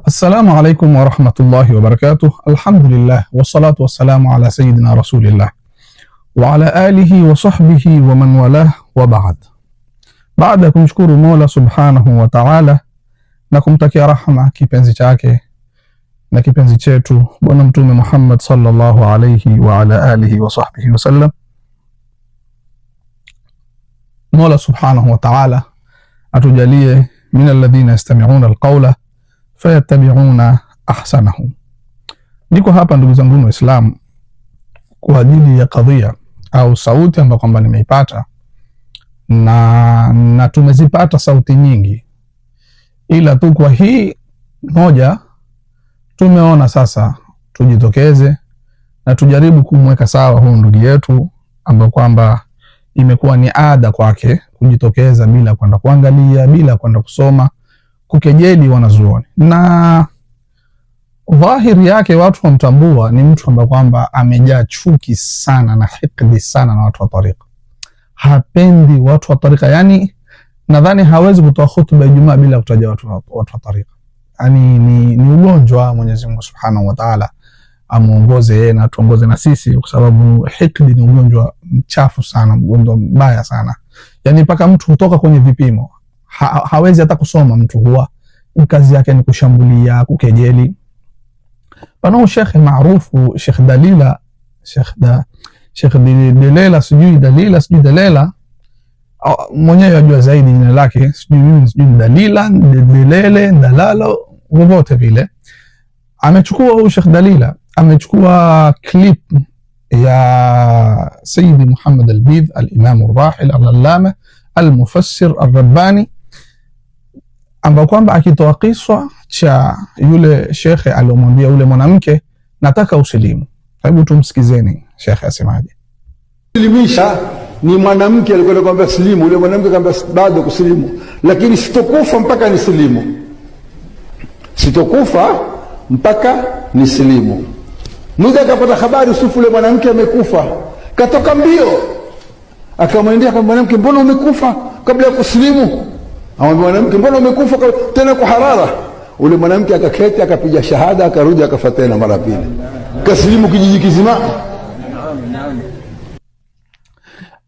Assalamu alaikum wa rahmatullahi wa barakatuh. Alhamdulillah wassalatu wassalamu ala sayyidina rasulillah wa ala alihi wa sahbihi wa man walah wa ba'd. Baada ya kumshukuru Mola subhanahu wa ta'ala na kumtakia rahma kipenzi chake na kipenzi chetu Bwana Mtume Muhammad sallallahu alayhi wa ala alihi wa sahbihi wa sallam, Mola subhanahu wa ta'ala atujalie min alladhina yastami'una alqawla fayattabi'una ahsanahu. Niko hapa ndugu zangu Waislamu kwa ajili ya kadhia au sauti ambayo kwamba nimeipata na tumezipata sauti nyingi, ila tu kwa hii moja tumeona sasa tujitokeze na tujaribu kumweka sawa huu ndugu yetu ambao kwamba imekuwa ni ada kwake kujitokeza bila kwenda kuangalia, bila kwenda kusoma, kukejeli wanazuoni. Na dhahiri yake watu wamtambua ni mtu ambaye kwamba amejaa chuki sana na hikdi sana na watu wa tariqa. Hapendi watu wa tariqa, yani nadhani hawezi kutoa khutba ya Ijumaa bila kutaja watu wa tariqa. Yani ni ugonjwa. Mwenyezi Mungu Subhanahu wa Ta'ala amuongoze yeye na tuongoze na sisi, kwa sababu hikdi ni ugonjwa mchafu sana, ugonjwa mbaya sana. Yani mpaka mtu kutoka kwenye vipimo hawezi hata kusoma, mtu huwa kazi yake ni kushambulia, kukejeli. Pana shekhe maarufu Sheikh Dalila, Sheikh Dalila, sijui Dalila mwenyewe ajua zaidi jina lake, sijui Dalila, Delele, Dalalo, wote vile. Amechukua huyu Sheikh Dalila, amechukua clip ya Sayyidi Muhammad al-Bidh al-Imam al-Rahil al-Allama al-Mufassir al-Rabbani, ambao kwamba akitoa kiswa cha yule shekhe aliyomwambia yule mwanamke nataka usilimu. Hebu tumsikizeni shekhe asemaje. Silimisha ni mwanamke alikuwa anakuambia silimu, yule mwanamke akamwambia bado kusilimu, lakini sitokufa mpaka nisilimu, sitokufa mpaka nisilimu. Muda akapata habari Yusufu yule mwanamke amekufa, katoka mbio akamwendea kwa mwanamke, mbona umekufa kabla ya kusilimu? Amwambia mwanamke, mbona umekufa tena kwa harara? Ule mwanamke akaketi akapiga shahada, akarudi akafuata na mara pili, kasilimu kijiji kizima.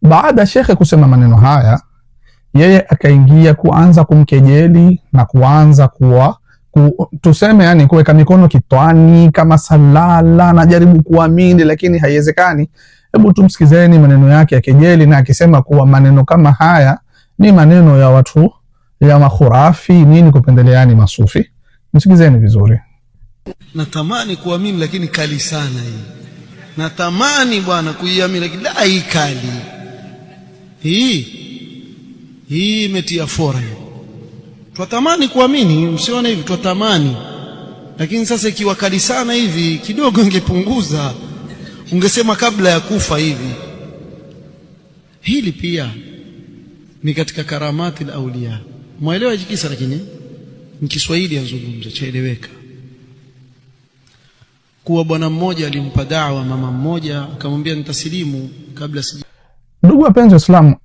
Baada shekhe kusema maneno haya, yeye akaingia kuanza kumkejeli na kuanza tuseme yani kuweka mikono kitwani kama salala, na jaribu kuamini lakini haiwezekani. Hebu tumsikizeni maneno yake ya kejeli, na akisema kuwa maneno kama haya ni maneno ya watu ya makhurafi, nini kupendeleani masufi. Msikizeni vizuri. Natamani kuamini lakini kali sana hii. Natamani bwana kuiamini lakini hii kali. Hii imetia fora hii. Twatamani kuamini, msione hivi, twatamani. Lakini sasa ikiwa kali sana hivi kidogo ingepunguza. Ungesema kabla ya kufa hivi. Hili pia ni katika karamati al-awliya. Muelewa hiki kisa, lakini ni Kiswahili yazungumza chaeleweka. Kuwa bwana mmoja alimpa da'wa mama mmoja, akamwambia nitasilimu kabla siji. Ndugu wapenzi Waislamu,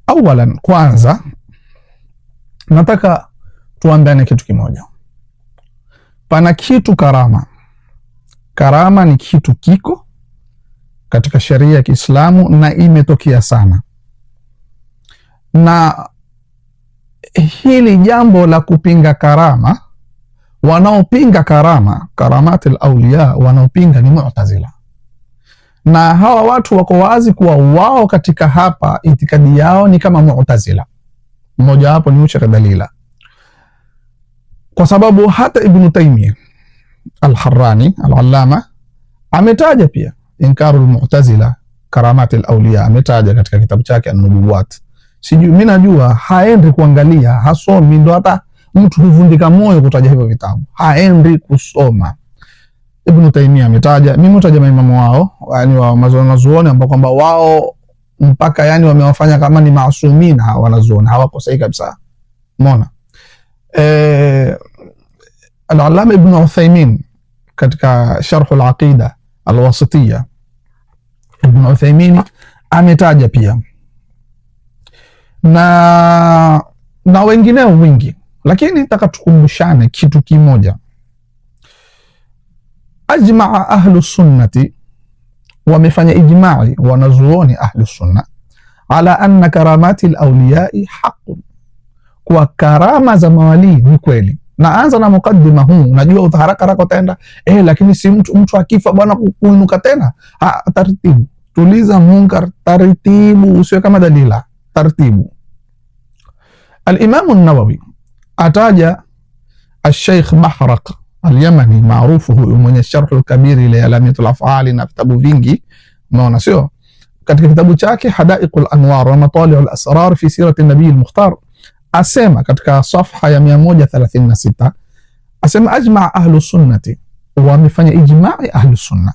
awalan kwanza nataka tuambiane kitu kimoja. Pana kitu karama. Karama ni kitu kiko katika sheria ya Kiislamu na imetokea sana. Na hili jambo la kupinga karama, wanaopinga karamati al-awliya, wanaopinga ni Mu'tazila. Na hawa watu wako wazi kuwa wao katika hapa itikadi yao ni kama Mu'tazila. Mmoja wapo ni Sheikh Dalila, kwa sababu hata Ibn Taymiyyah al-Harrani al-Allama ametaja pia inkaru al-Mu'tazila karamati al-awliya, ametaja katika kitabu chake An-Nubuwat. Sijui mimi najua haendi kuangalia, hasomi, ndo hata mtu huvundika moyo kutaja hivyo vitabu, haendi kusoma. Ibn Taymiyyah ametaja, mimi mtaja maimamu wao, yani wa wanazuoni ambao kwamba wao mpaka yani wamewafanya kama ni maasumina hawa wanazuoni, hawakosei kabisa. Umeona? Al-Allama Ibn Uthaymin katika Sharh al-Aqida al-Wasitiyya, Ibn Uthaymin ametaja pia na wengineo wengi. Lakini nataka tukumbushane kitu kimoja. ajmaa ahlu sunnati, wamefanya ijma'i wanazuoni ahlu sunna, ala anna karamati al-awliyai haqqun, kwa karama za mawali ni kweli. Naanza na mukaddima huu, najua utaharaka haraka utaenda lakini si mtu akifa bwana kuinuka tena. Taratibu, tuliza munkar, taratibu, usiwe kama Dalila, taratibu. Al-Imam an-Nawawi ataja al-Sheikh Mahraq al-Yamani, maarufu huyu mwenye Sharh al-Kabir ile Alamiyatul Af'ali na vitabu vingi, unaona sio? Katika kitabu chake Hadaiqul Anwar wa Matali'ul Asrar fi sirati an-Nabi al-Mukhtar, asema katika safha ya 136, asema ajma ahlu sunnati, wamefanya ijma'i ahlu sunna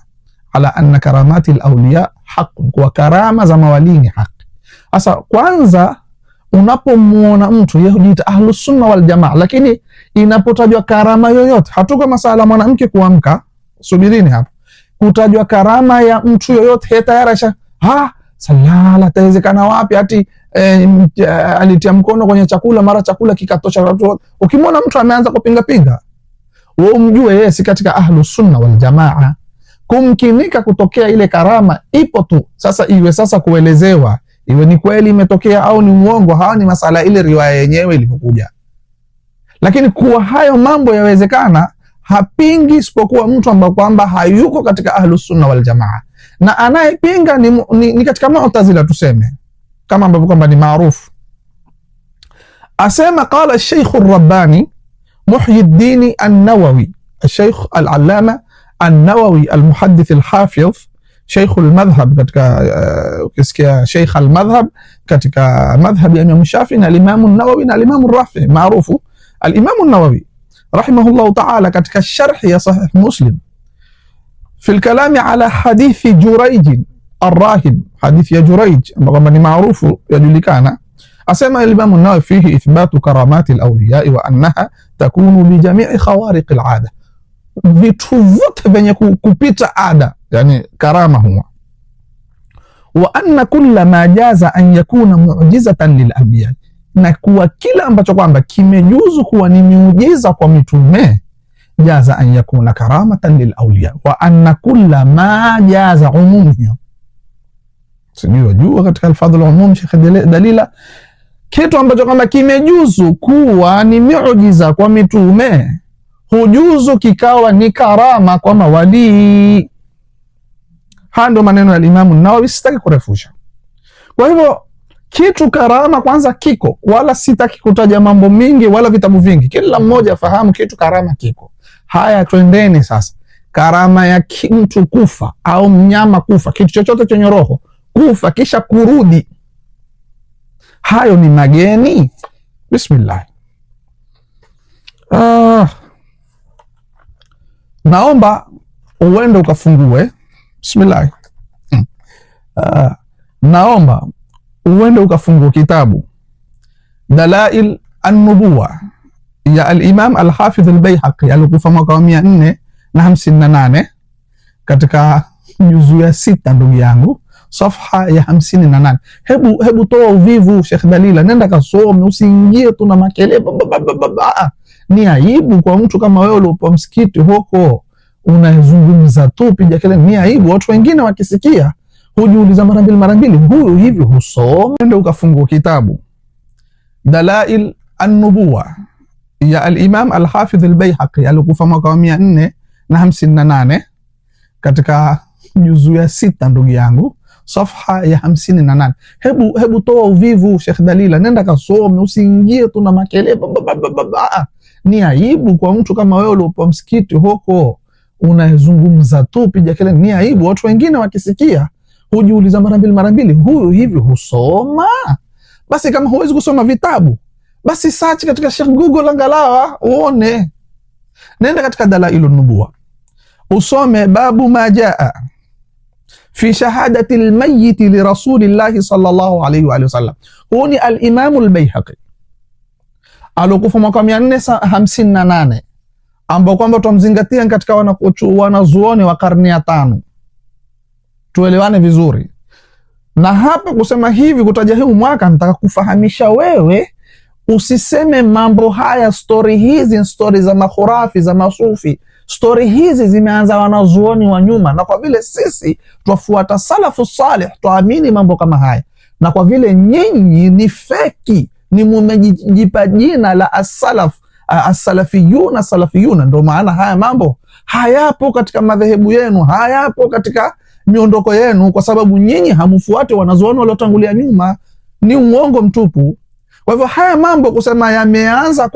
ala anna karamati al-awliya haqqun, kwa karama za mawali ni haki. Sasa kwanza unapomuona mtu yeye hujiita ahlu sunna wal jamaa, lakini inapotajwa karama yoyote, hatuko masala mwanamke kuamka, subirini hapo, kutajwa karama ya mtu yoyote tayari salala, tawezekana wapi ati alitia mkono kwenye chakula mara chakula kikatosha. Ukimwona mtu ameanza kupinga pinga, wewe umjue yeye si katika ahlu sunna wal jamaa. Kumkinika kutokea ile karama ipo tu. Sasa iwe sasa kuelezewa iwe ni kweli imetokea au ni uongo, hawa ni masala ile riwaya yenyewe ilivyokuja. Lakini kuwa hayo mambo yawezekana, hapingi isipokuwa mtu ambaye kwamba hayuko katika ahlu sunna wal jamaa, na anayepinga ni katika Mu'tazila tuseme, kama ambavyo kwamba ni maarufu. Asema qala Sheikh ar-Rabbani Muhyiddin an-Nawawi, Sheikh al-Allama an-Nawawi al-Muhaddith al-Hafidh, Sheikh al-Madhhab, katika ukisikia Sheikh al-Madhhab katika madhhab ya Imam Shafi'i na Imam an-Nawawi na Imam ar-Rafi maarufu. Al-Imam an-Nawawi rahimahullah ta'ala katika sharh ya Sahih Muslim في الكلام على حديث جريج الراهب، حديث يا جريج ambao ni maarufu yajulikana, asema Imam an-Nawawi fihi ithbatu karamati al-awliya wa annaha takunu bi jami'i khawariq al-'ada, vitu vyote vyenye kupita ada, yani karama huwa, wa anna kulla ma jaza an yakuna mu'jizatan lil anbiya, na kuwa kila ambacho kwamba kimejuzu kuwa ni miujiza kwa mitume, jaza an yakuna karamatan lil awliya, wa anna kulla ma jaza umumihi. Sijui wajua katika alfadhul umum Sheikh Dalila, kitu ambacho kama kimejuzu kuwa ni miujiza kwa mitume, hujuzu kikawa ni karama kwa mawali. Haya ndio maneno ya Imam an-Nawawi, sitaki kurefusha. Kwa hivyo kitu karama kwanza kiko, wala sitaki kutaja mambo mingi wala vitabu vingi, kila mmoja fahamu kitu karama kiko. Haya, twendeni sasa. Karama ya mtu kufa au mnyama kufa, kitu chochote chenye roho kufa kisha kurudi, hayo ni mageni? Bismillah. Naomba uende ukafungue. Bismillah. Naomba uende ukafungue kitabu Dalail an-Nubuwa ya al-Imam al-Hafidh al-Bayhaqi alikufa mwaka wa 458 katika juzu ya 6, ndugu yangu, safha ya 58. Hebu toa uvivu Sheikh Dalila, nenda kasome, usiingie tu na makelele. Ni aibu kwa mtu kama wewe uliopo msikiti huko unazungumza tu, piga kelele, ni aibu. Watu wengine wakisikia hujiuliza mara mbili, huyu hivi husoma? Nenda ukafungua kitabu Dalail an-Nubuwa ya al-Imam al-Hafidh al-Bayhaqi alikufa mwaka wa 458 katika juzu ya 6, ndugu yangu, safha ya 58. Hebu toa uvivu Sheikh Dalila, nenda kasome, usiingie tu na makelele. Ni aibu kwa mtu kama wewe uliopo msikiti huko unazungumza tu, piga kelele, ni aibu. Watu wengine wakisikia hujiuliza mara mbili, huyu hivi husoma? Basi kama huwezi kusoma vitabu, basi search katika Sheikh Google angalawa uone. Nenda katika Dalailun Nubuwa usome babu ma jaa fi shahadati al-mayyit li rasulillahi sallallahu alayhi wa sallam. Huu ni al-Imam al-Bayhaqi alokufa mwaka 458, ambao kwamba tumzingatia katika wanazuoni wa karne ya 5. Tuelewane vizuri. Na hapa kusema hivi, kutaja huu mwaka, nataka kufahamisha wewe usiseme mambo haya. Stori hizi stori za makhurafi za masufi, stori hizi zimeanza wanazuoni wa nyuma, na kwa vile sisi twafuata salafu salih twaamini mambo kama haya, na kwa vile nyinyi ni feki, ni mumejipa jina la as-salaf as-salafiyuna, ndio maana haya mambo hayapo katika madhehebu yenu, hayapo katika miondoko yenu, kwa sababu nyinyi hamfuati wanazuoni waliotangulia nyuma. Ni uongo mtupu. Kwa hivyo haya mambo kusema yameanza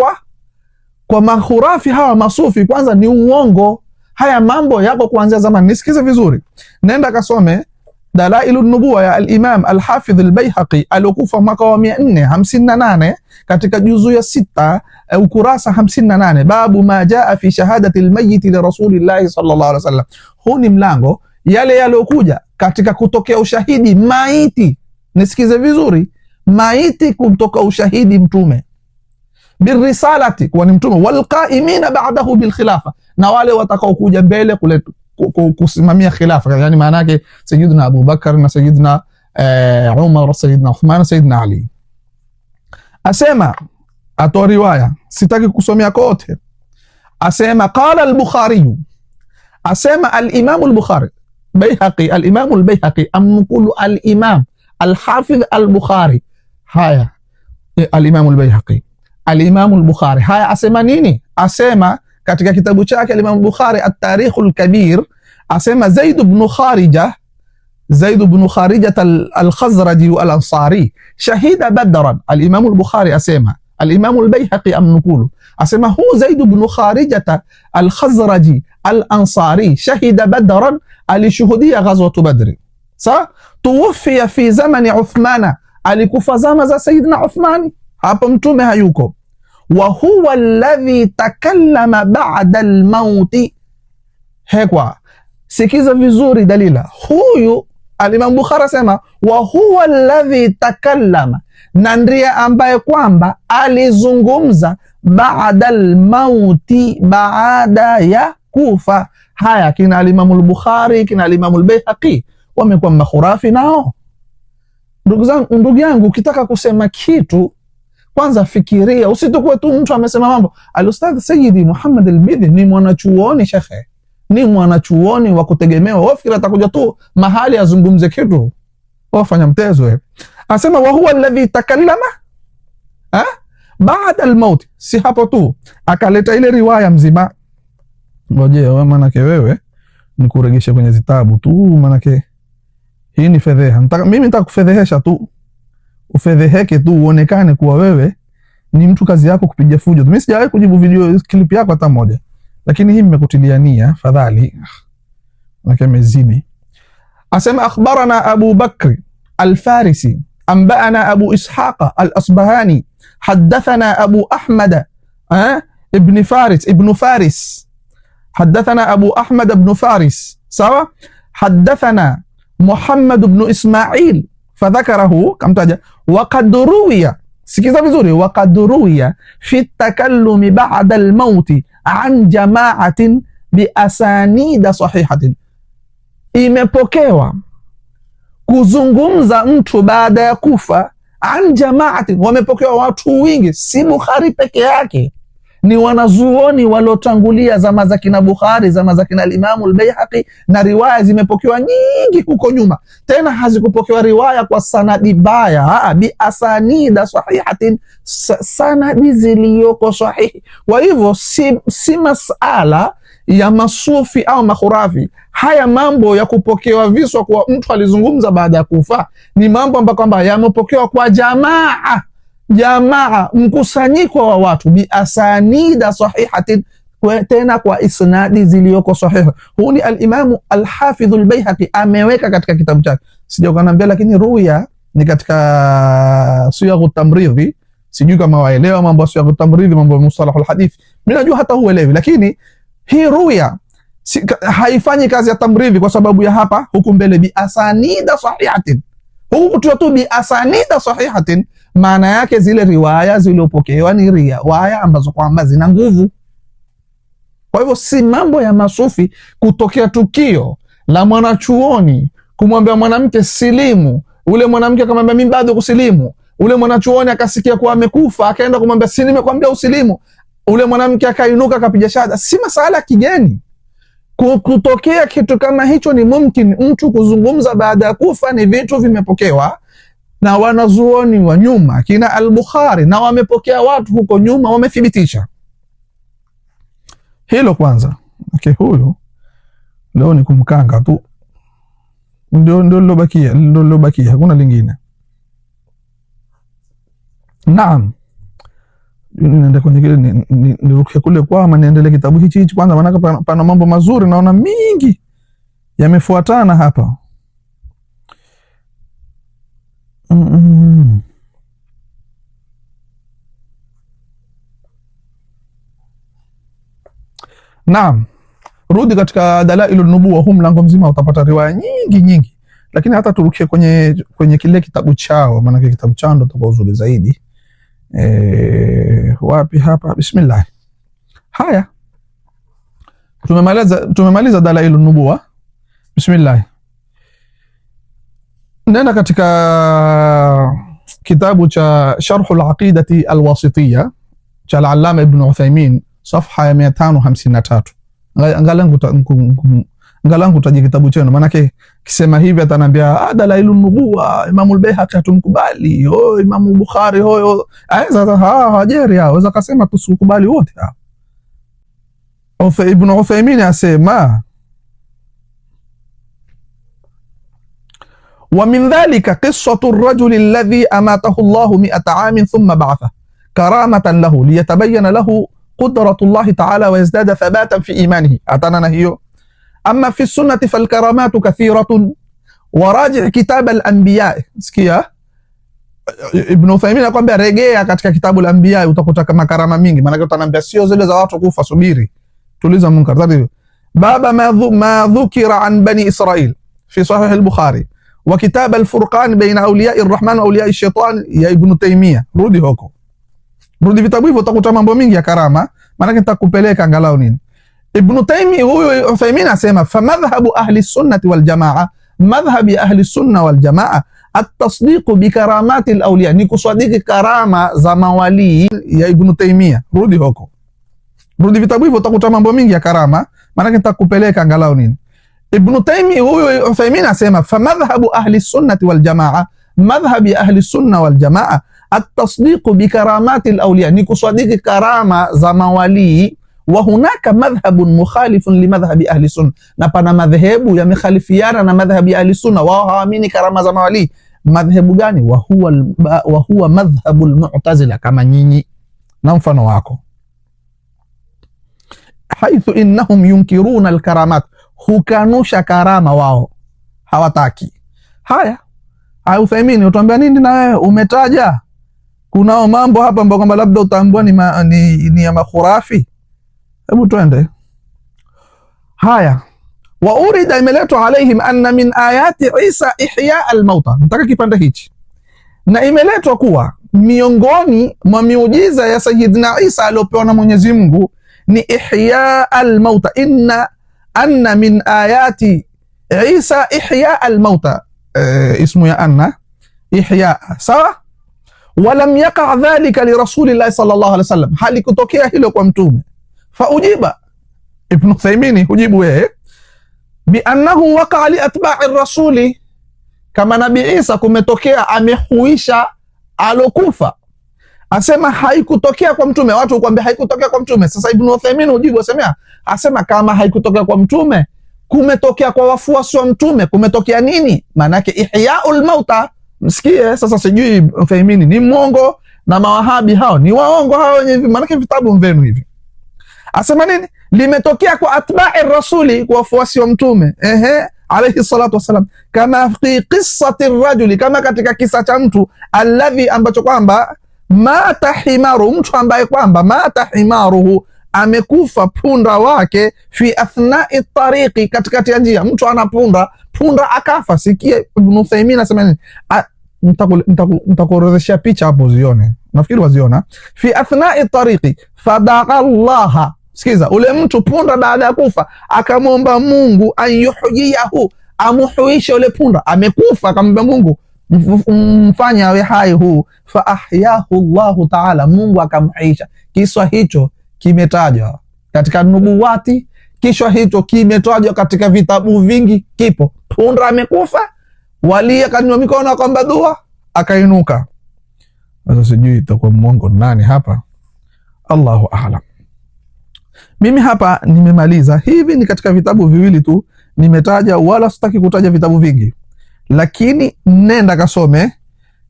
kwa makhurafi hawa masufi, kwanza ni uongo. Haya mambo yako kuanzia zamani. Nisikize vizuri, nenda kasome Dalailu Nubuwa ya al-Imam al-Hafidh al-Bayhaqi aliokufa mwaka wa 458 katika juzu ya 6 ukurasa 58, babu ma jaa fi shahadati al-mayyit li rasulillahi sallallahu alaihi wasallam. Huu ni mlango yale yaliokuja katika kutokea ushahidi maiti. Nisikize vizuri, maiti kumtoka ushahidi mtume, birisalati kuwa ni mtume, walqaimina ba'dahu bilkhilafa, na wale watakao kuja mbele kule kusimamia khilafa, yani maana yake Sayyidina Abu Bakar na Sayyidina Umar, Sayyidina Uthman, Sayyidina Ali. Asema atoa riwaya, sitaki kusomea kote. Asema qala al-Bukhari, asema al-Imam al-Bukhari Bayhaqi, al-Imam al-Bayhaqi amkulu al-Imam al-Hafidh al-Bukhari. Haya al-Imam al-Bayhaqi, al-Imam al-Bukhari, haya asema nini? Asema katika kitabu chake al-Imam Bukhari at-Tarikh al-Kabir, asema Zaid ibn Kharija al-Khazraji al-Ansari shahida Badran. Al-Imam al-Bukhari asema, al-Imam al-Bayhaqi amnukulu, asema hu Zaid ibn Kharija al-Khazraji al-Ansari shahida Badran, alishuhudia ghazwatu Badri. Sa tuwafia fi zamani Uthmana, alikufa zama za Sayyidina Uthmani, hapo mtume hayuko. Wa huwa alladhi takallama ba'da al-mauti. Hekwa sikiza vizuri dalila, huyu al-Imam Bukhari asema wa huwa alladhi takallama, na ndiye ambaye kwamba alizungumza ba'da al-mauti, baada ya kufa. Haya kina al-Imam al-Bukhari kina al-Imam al-Bayhaqi wamekuwa makhurafi nao. Ndugu yangu, ukitaka kusema kitu kwanza fikiria, usitokuwe tu mtu amesema mambo. Al-Ustadh Sayyidi Muhammad al-Bidhi ni mwanachuoni shekhe, ni mwanachuoni wa kutegemewa. Wafikiri atakuja tu mahali azungumze kitu, wafanya mtezo wewe. Asema wa huwa alladhi takallama baada al-maut. Si hapo tu, akaleta ile riwaya mzima. Ngoje wewe, manake wewe nikuregesha kwenye zitabu tu, manake hii ni fedheha. Mimi nataka kufedhehesha tu, ufedheheke tu, uonekane kuwa wewe ni mtu kazi yako kupiga fujo. Mimi sijawahi kujibu video clip yako hata moja, lakini hii nimekutilia nia, fadhali manake mezidi. Asema akhbarana Abu Bakr al-Farisi anba'ana Abu Ishaqa al-Asbahani haddathana Abu Ahmad ibn Faris حدثنا أبو أحمد بن فارس سوا حدثنا محمد بن إسماعيل فذكره كم تاجا وقد روي سكيزا vizuri وقد روي في التكلم بعد الموت عن جماعة بأسانيد صحيحة. Imepokewa kuzungumza mtu baada ya kufa an jamaatin, wamepokewa watu wingi, si Bukhari peke yake, ni wanazuoni waliotangulia zama za kina Bukhari, zama za kina al-Imam al-Bayhaqi, na riwaya zimepokewa nyingi huko nyuma. Tena hazikupokewa riwaya kwa sanadi baya, bi asanida sahihatin, sanadi ziliyoko sahihi. Kwa hivyo si masala ya masufi au makhurafi. Haya mambo ya kupokewa viswa kwa mtu alizungumza baada ya kufa ni mambo ambayo kwamba yamepokewa kwa jamaa, mkusanyiko wa watu, bi asanida sahihatin, tena kwa isnadi ziliyoko sahiha. Huu ni al-Imam al-Hafidh al-Bayhaqi ameweka katika kitabu chake, sijakwambia, lakini ruya ni katika siyaghu tamridhi. Sijui kama waelewa mambo ya siyaghu tamridhi, mambo ya mustalahul hadith, mimi najua hata huelewi, lakini hii ruya haifanyi kazi ya tamridhi kwa sababu ya hapa huku mbele bi asanida sahihatin. Huku tu bi asanida sahihatin, maana yake zile riwaya zilizopokewa ni riwaya ambazo kwamba zina nguvu. Kwa hivyo si mambo ya masufi kutokea tukio la mwanachuoni kumwambia mwanamke silimu, ule mwanamke akamwambia mimi bado kusilimu, ule mwanachuoni akasikia kuwa amekufa, akaenda kumwambia si nimekwambia usilimu, ule mwanamke akainuka akapiga shahada. Si masala kigeni kutokea kitu kama hicho. Ni mumkin mtu kuzungumza baada ya kufa, ni vitu vimepokewa na wanazuoni wa nyuma kina al-Bukhari, na wamepokea watu huko nyuma wamethibitisha hilo. Kwanza huyu leo ni kumkanga tu, ndio lilobakia, hakuna lingine. Naam, niende kwenye kile niruke kule kwa ama niendelee kitabu hichi kwanza, maana pana mambo mazuri naona mingi yamefuatana hapa. Naam, rudi katika Dalailun Nubuwa, huu mlango mzima utapata riwaya nyingi, lakini hata turukie kwenye kile kitabu chao, maana kitabu chao ndo itakuwa uzuri zaidi. Wapi hapa? Bismillah. Haya, tumemaliza Dalailun Nubuwa. Bismillah, nenda katika kitabu cha Sharhul Aqidati Alwasitiyya cha al-Allama Ibn Uthaymin, safha ya 553. Ngalangu taji kitabu chenu, maanake kisema hivi atanambia Dalailun Nubuwa Imam al-Baihaqi hatumkubali, Imam Bukhari hoyo. Sasa hajeri hao, waweza kasema tusikubali wote hao. Ibn Uthaymin asema wa min dhalika qissatu ar-rajuli alladhi amatahu Allahu 100 aamin thumma ba'atha karamatan lahu liyatabayyana lahu qudratu Allahi ta'ala wa yazdada thabatan fi imanihi. Atanana hiyo. Amma fi sunnati fal karamatu kathiratun wa raji' kitab al-anbiya. Sikia Ibn Uthaymin akwambia rejea katika kitabu al-anbiya, utakuta kama karama mingi. Maana utanambia sio zile za watu kufa, subiri, tuliza munkar. Tatizo baba ma dhukira an bani Israil fi sahih al-Bukhari wa kitab al-Furqan baina awliya'i ar-Rahman wa awliya'i ash-shaytan ya Ibn Taymiyyah. Rudi huko, rudi vitabu hivyo, utakuta mambo mingi ya karama. Maana nitakupeleka angalau nini. Ibn Taymiyyah huyo Uthaymin asema fa madhhabu ahli sunnati wal jamaa, madhhabi ahli sunna wal jamaa at-tasdiq bi karamati al-awliya, ni kusadiki karama za mawali ya Ibn Taymiyyah. Rudi huko, rudi vitabu hivyo, utakuta mambo mingi ya karama. Maana nitakupeleka angalau nini. Ibn Taymiyyah huyo Uthaymin asema fa madhhabu ahli sunnati wal jamaa, madhhabi ahli sunna wal jamaa at-tasdiq bi karamati al-awliya, ni kusadiki karama za mawali. Wa hunaka madhhabun mukhalifun li madhhabi ahli sunna, na pana madhehebu yamekhalifiana na madhhabi ahli sunna, wao hawaamini karama za mawali. Madhehebu gani? wa huwa madhhabul mu'tazila, kama nyinyi na mfano wako. Haithu innahum yunkiruna al-karamat, hukanusha karama, wao hawataki. Haya, Uthaymin utuambia nini na wewe? Umetaja kunao mambo hapa ambapo kwamba labda utaambua ni ya makhurafi. Hebu twende. Haya, wa urida, imeletwa alaihim anna min ayati Isa ihya al-mauta. Nataka kipande hichi. Na imeletwa kuwa miongoni mwa miujiza ya Sayyidina Isa aliopewa na Mwenyezi Mungu ni ihya al-mauta. Anna min ayati Isa ihya al-mauta, ismu ya anna ihya, sawa. Walam yaqa dhalika li rasulillahi sallallahu alaihi wasallam, halikutokea hilo kwa mtume. Faujiba, Ibn Uthaymin hujibu yeye, bi annahu waqa li atba'i rasuli, kama Nabii Isa kumetokea amehuisha alokufa. Asema haikutokea kwa mtume. Watu kuambia haikutokea kwa mtume. Sasa Ibn Uthaymin hujibu asema kama haikutokea kwa mtume, kumetokea kwa wafuasi wa mtume. Kumetokea nini? Maanake ihya'ul mauta. Msikie sasa, sijui Uthaymin ni mwongo na mawahabi hao ni waongo hao wenyewe, maanake vitabu mvenu hivi. Asema nini? Limetokea kwa atba'i rasuli, kwa wafuasi wa mtume, alayhi salatu wasalam, kama fi qissati ar-rajuli, kama katika kisa cha mtu alladhi, ambacho kwamba mata himaru, mtu ambaye kwamba mata himaruhu, amekufa punda wake, fi athna'i tariqi, katikati ya njia. Mtu ana punda akafa. Sikia Ibn Uthaymin asema nini? Nitakuorodheshia picha hapo zione, nafikiri waziona. Fi athna'i tariqi fadaqa Allah, sikiza, ule mtu punda baada ya kufa akamwomba Mungu an yuhyiyahu, amuhuishe ule punda. Amekufa, akamwomba Mungu mfanye awe hai huu, fa ahyahu Allahu taala, Mungu akamhaisha. Kiswa hicho kimetajwa katika nubuwati, kiswa hicho kimetajwa katika vitabu vingi, kipo. Punda amekufa, wali akanywa mikono akampa dua, akainuka. Sasa sijui itakuwa mwongo nani hapa, Allahu a'lam. Mimi hapa nimemaliza. Hivi ni katika vitabu viwili tu nimetaja, wala sitaki kutaja vitabu vingi, lakini nenda kasome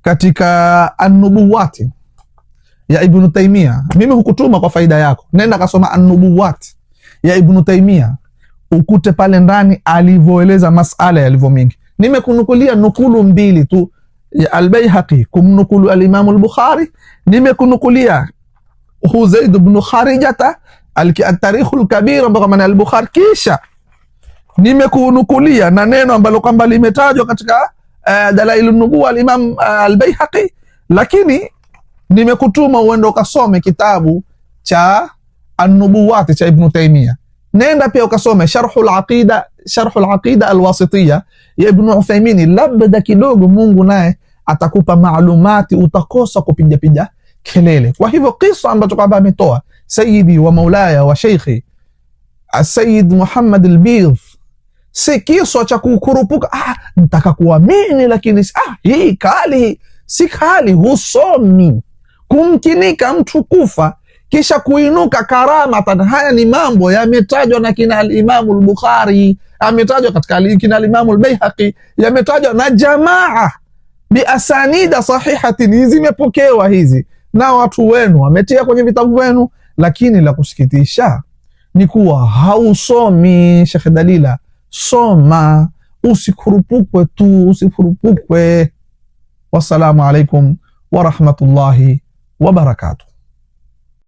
katika An-Nubuwati ya Ibn Taymiyyah. Mimi hukutuma kwa faida yako, nenda kasoma An-Nubuwati ya Ibn Taymiyyah, ukute pale ndani alivyoeleza masala yalivyo mingi. Nimekunukulia nukulu mbili tu ya Al-Baihaqi kumnukulu al-Imam al-Bukhari, nimekunukulia Zaid ibn Kharijata al-Tarikh al-Kabir ambao maana al-Bukhari, kisha nimekunukulia na neno ambalo kwamba limetajwa katika Dalail an-Nubuwah al-Imam al-Baihaqi, lakini nimekutuma uende ukasome kitabu cha An-Nubuwat cha Ibn Taymiyyah. Nenda pia ukasome Sharh al-Aqida al-Wasitiyya ya Ibn Uthaymeen, labda kidogo Mungu naye atakupa maalumati, utakosa kupiga kelele. Kwa hivyo kisa ambacho kwamba ametoa Sayyidi wa Maulaya wa Sheikhi Sayyid Muhammad al-Bidh si kisa cha kukurupuka, nitaka kuamini lakini hii kali si kali. Husomi kumkinika mtu kufa kisha kuinuka karamatan. Haya ni mambo yametajwa na kina al-Imam al-Bukhari, yametajwa katika kina al-Imam al-Baihaqi, yametajwa na jamaa bi asanida sahihatin, zimepokewa hizi na watu wenu, wametia kwenye vitabu wenu, lakini la kusikitisha ni kuwa hausomi. Sheikh Dalila, soma, usikurupukwe tu, usikurupukwe. Wassalamu alaikum wa rahmatullahi wa barakatuh.